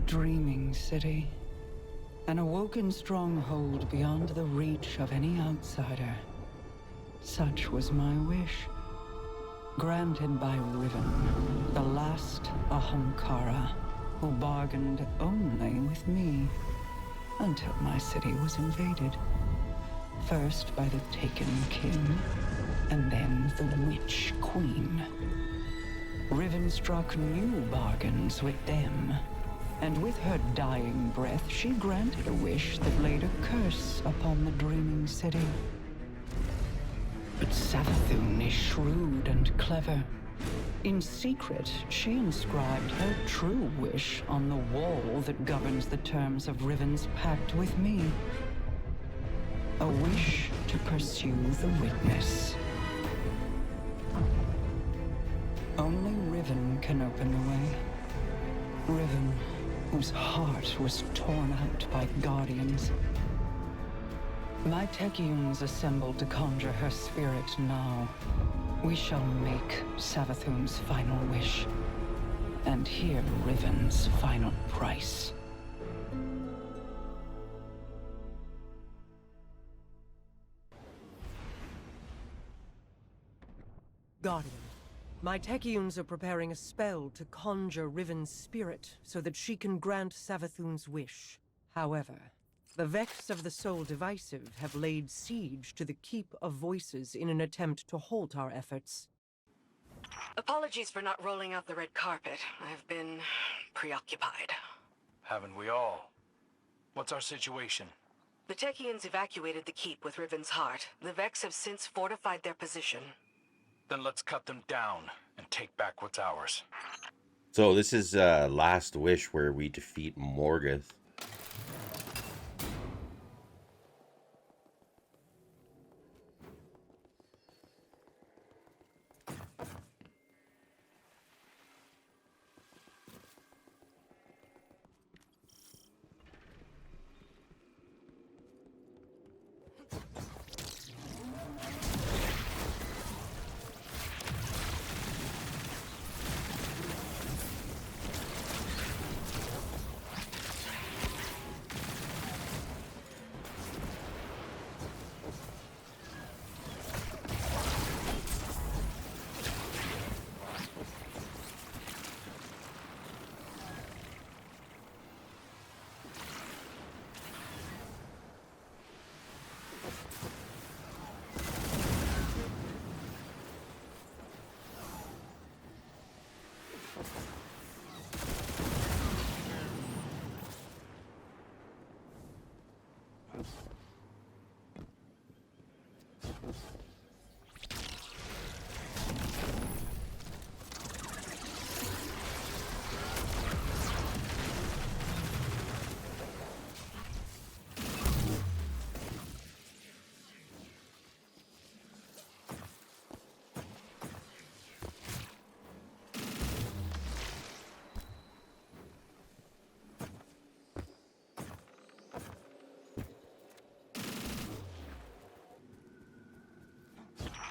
dreaming city. An awoken stronghold beyond the reach of any outsider. Such was my wish. Granted by Riven, the last Ahamkara, who bargained only with me, until my city was invaded. First by the Taken King, and then the Witch Queen. Riven struck new bargains with them, and with her dying breath she granted a wish that laid a curse upon the dreaming city. But Savathun is shrewd and clever. In secret, she inscribed her true wish on the wall that governs the terms of Riven's pact with me. A wish to pursue the witness. Only Riven can open the way. Riven, whose heart was torn out by guardians. My Techeuns assembled to conjure her spirit now. We shall make Savathun's final wish, and hear Riven's final price. Guardian, my Techeuns are preparing a spell to conjure Riven's spirit so that she can grant Savathun's wish. However, the Vex of the Soul Divisive have laid siege to the Keep of Voices in an attempt to halt our efforts. Apologies for not rolling out the red carpet. I've been preoccupied. Haven't we all? What's our situation? The Techeuns evacuated the Keep with Riven's heart. The Vex have since fortified their position. Then let's cut them down and take back what's ours. So this is Last Wish, where we defeat Morgoth.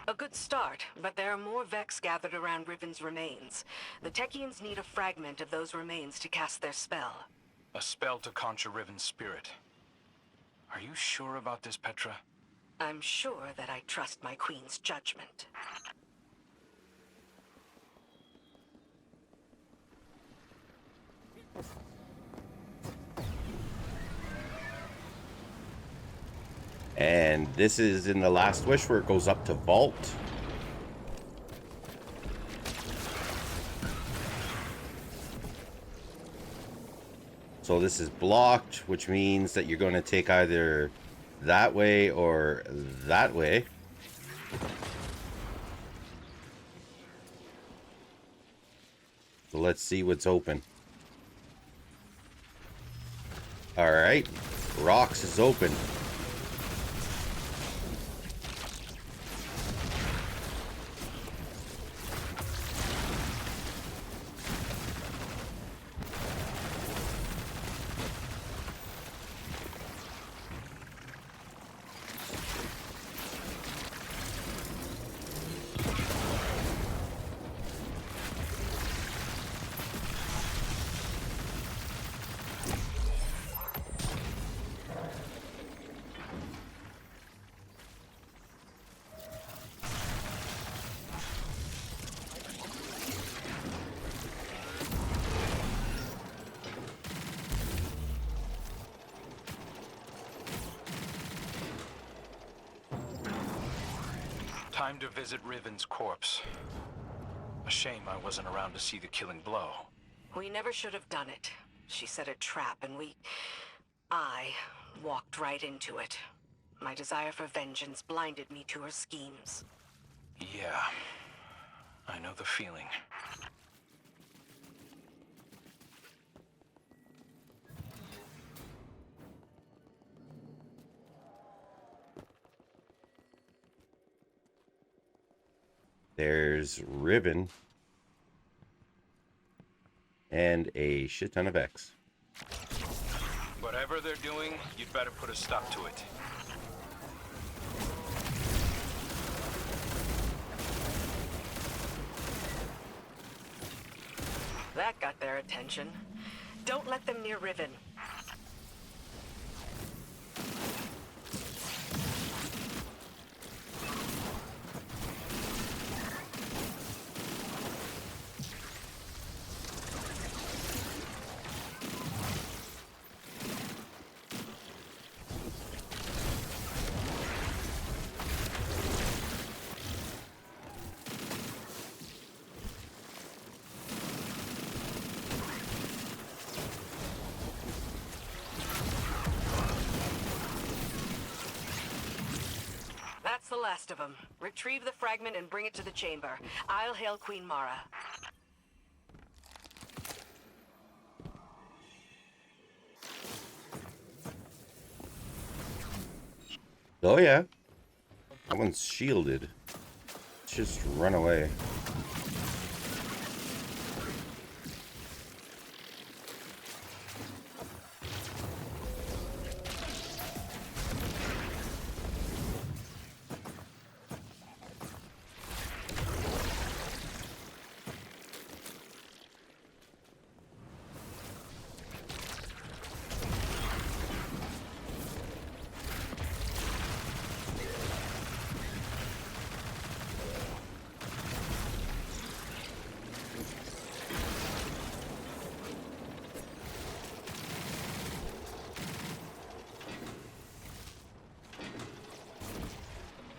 A good start, but there are more Vex gathered around Riven's remains. The Techeuns need a fragment of those remains to cast their spell. A spell to conjure Riven's spirit. Are you sure about this, Petra? I'm sure that I trust my queen's judgment. And this is in the Last Wish where it goes up to Vault. So this is blocked, which means that you're going to take either that way or that way. So let's see what's open. All right, Rocks is open. Time to visit Riven's corpse. A shame I wasn't around to see the killing blow. We never should have done it. She set a trap and I walked right into it. My desire for vengeance blinded me to her schemes. Yeah, I know the feeling. There's Riven. And a shit ton of Vex. Whatever they're doing, you'd better put a stop to it. That got their attention. Don't let them near Riven. That's the last of them. Retrieve the fragment and bring it to the chamber. I'll hail Queen Mara. Oh yeah. That one's shielded. Let's just run away.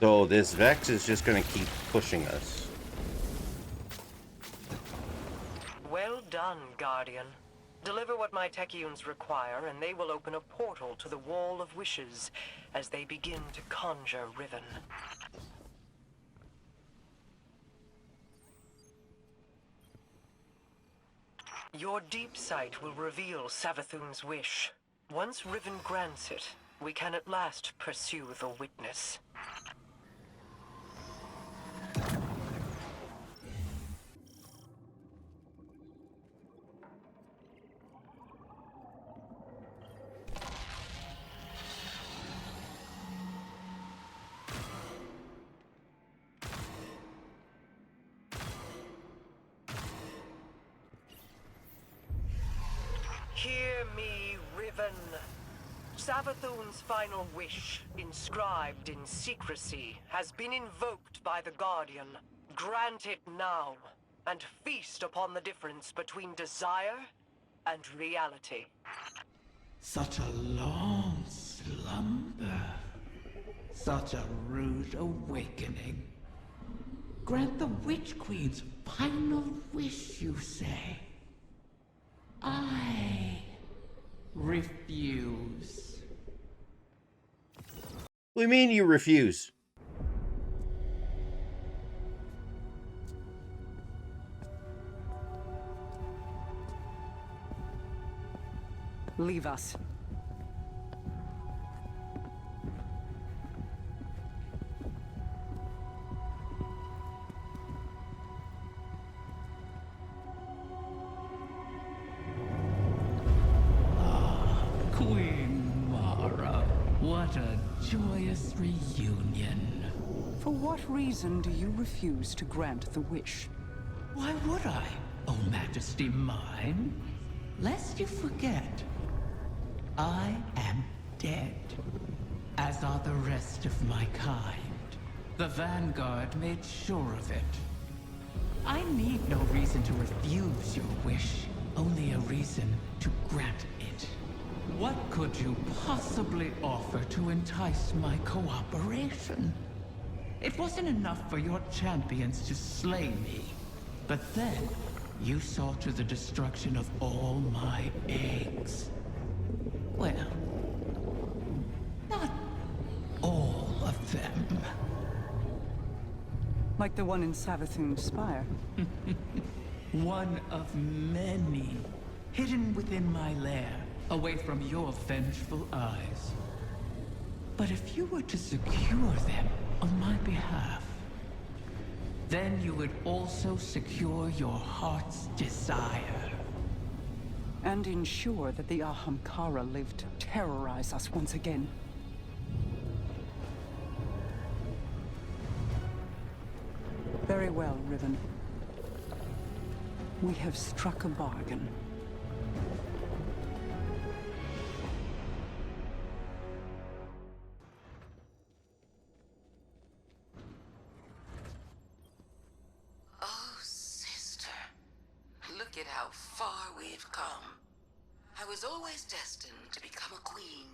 So this Vex is just going to keep pushing us. Well done, Guardian. Deliver what my Techeuns require, and they will open a portal to the Wall of Wishes as they begin to conjure Riven. Your deep sight will reveal Savathun's wish. Once Riven grants it, we can at last pursue the witness. Hear me, Riven. Savathun's final wish, inscribed in secrecy, has been invoked by the Guardian. Grant it now, and feast upon the difference between desire and reality. Such a long slumber. Such a rude awakening. Grant the Witch Queen's final wish, you say? I refuse. What do you mean you refuse? Leave us. Queen Mara, what a joyous reunion. For what reason do you refuse to grant the wish? Why would I, O Majesty mine? Lest you forget, I am dead, as are the rest of my kind. The Vanguard made sure of it. I need no reason to refuse your wish, only a reason to grant it. What could you possibly offer to entice my cooperation? It wasn't enough for your champions to slay me. But then, you saw to the destruction of all my eggs. Well, not all of them. Like the one in Savathun's Spire. One of many, hidden within my lair, away from your vengeful eyes. But if you were to secure them on my behalf, then you would also secure your heart's desire. And ensure that the Ahamkara live to terrorize us once again. Very well, Riven. We have struck a bargain. Oh, sister. Look at how far we've come. I was always destined to become a queen,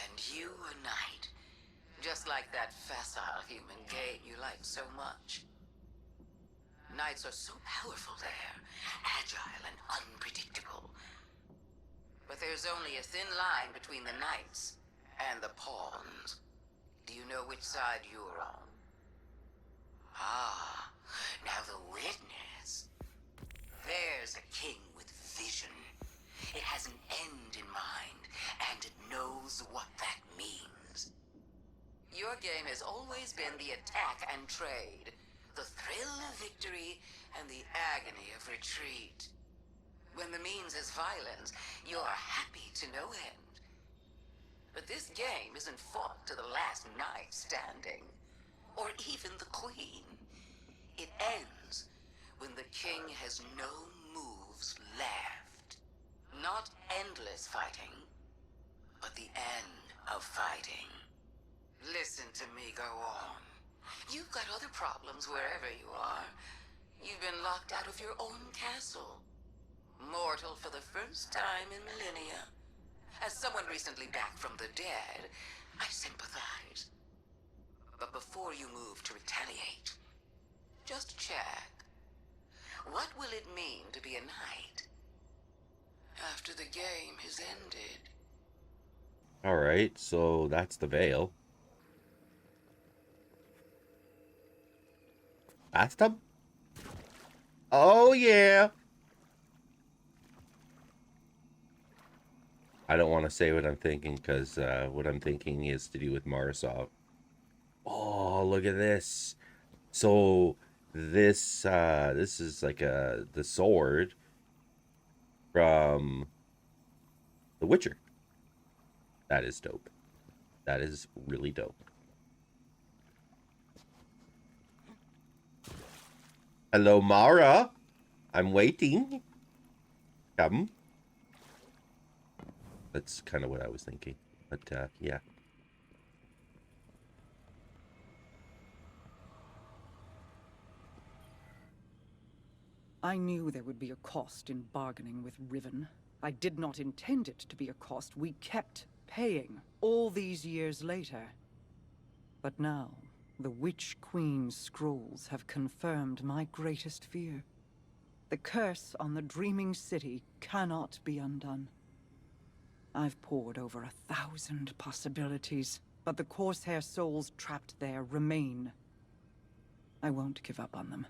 and you a knight. Just like that facile human game you like so much. Knights are so powerful there, agile and unpredictable. But there's only a thin line between the knights and the pawns. Do you know which side you're on? Ah, now the witness. There's a king with vision. It has an end in mind, and it knows what that means. Your game has always been the attack and trade, the thrill of victory and the agony of retreat. When the means is violence, you're happy to no end. But this game isn't fought to the last knight standing, or even the queen. It ends when the king has no moves left. Not endless fighting, but the end of fighting. Listen to me go on. You've got other problems wherever you are. You've been locked out of your own castle. Mortal for the first time in millennia. As someone recently back from the dead, I sympathize. But before you move to retaliate, just check. What will it mean to be a knight after the game has ended? Alright, so that's the Veil. Bathtub? Oh, yeah! I don't want to say what I'm thinking, because what I'm thinking is to do with Marisov. Oh, look at this. So, this is like the sword from The Witcher. That is dope. That is really dope. Hello, Mara. I'm waiting. Come. That's kind of what I was thinking. But, yeah. I knew there would be a cost in bargaining with Riven. I did not intend it to be a cost we kept paying all these years later. But now, the Witch Queen's scrolls have confirmed my greatest fear. The curse on the Dreaming City cannot be undone. I've pored over 1,000 possibilities, but the Corsair souls trapped there remain. I won't give up on them.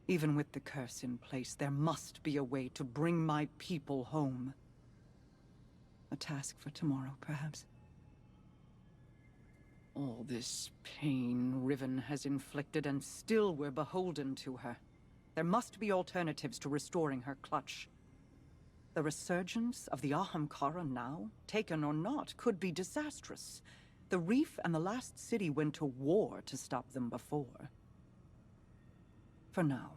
Even with the curse in place, there must be a way to bring my people home. A task for tomorrow, perhaps. All this pain Riven has inflicted, and still we're beholden to her. There must be alternatives to restoring her clutch. The resurgence of the Ahamkara now, taken or not, could be disastrous. The Reef and the last city went to war to stop them before. For now,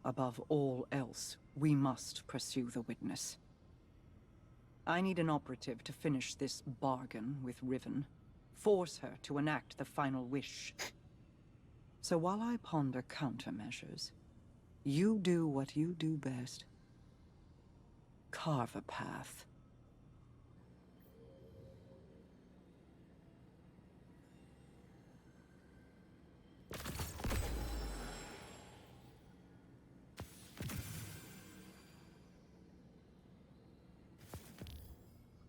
above all else, we must pursue the witness. I need an operative to finish this bargain with Riven. Force her to enact the final wish. So while I ponder countermeasures, you do what you do best. Carve a path.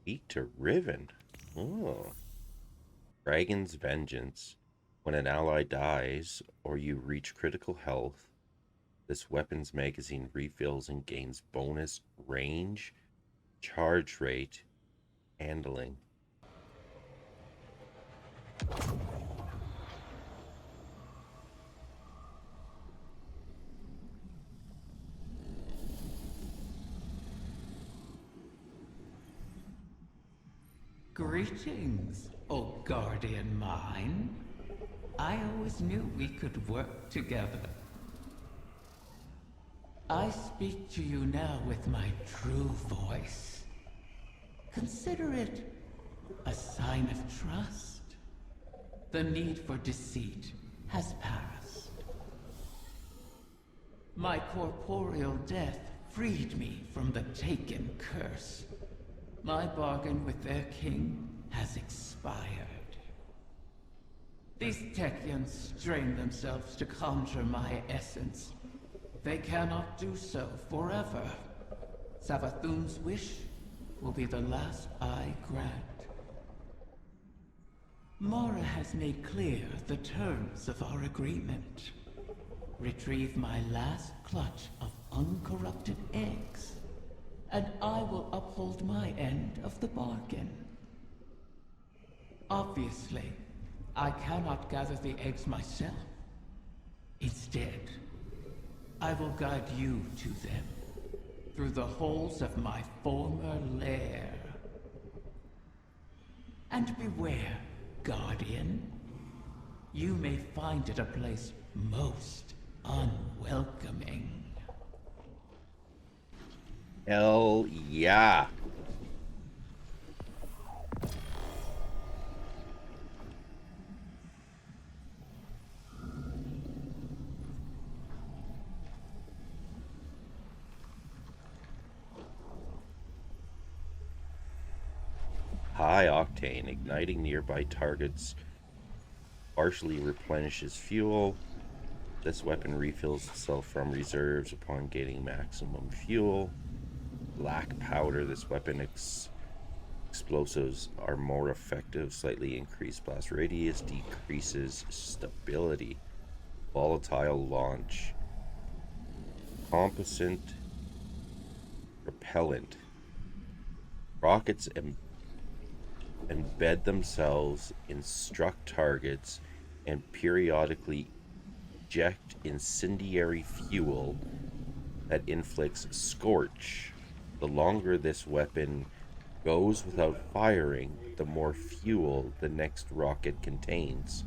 Speak to Riven. Oh. Dragon's Vengeance. When an ally dies or you reach critical health, this weapon's magazine refills and gains bonus range, charge rate, handling. Greetings, O guardian mine. I always knew we could work together. I speak to you now with my true voice. Consider it a sign of trust. The need for deceit has passed. My corporeal death freed me from the Taken curse. My bargain with their king has expired. These Techeuns strain themselves to conjure my essence. They cannot do so forever. Savathun's wish will be the last I grant. Mara has made clear the terms of our agreement. Retrieve my last clutch of uncorrupted eggs, and I will uphold my end of the bargain. Obviously, I cannot gather the eggs myself. Instead, I will guide you to them through the holes of my former lair. And beware, Guardian. You may find it a place most unwelcoming. Hell yeah. High octane, igniting nearby targets partially replenishes fuel. This weapon refills itself from reserves upon gaining maximum fuel. Black powder, this weapon explosives are more effective, slightly increased blast radius, decreases stability. Volatile launch. Composite repellent. Rockets embed themselves in struck targets and periodically eject incendiary fuel that inflicts scorch. The longer this weapon goes without firing, the more fuel the next rocket contains.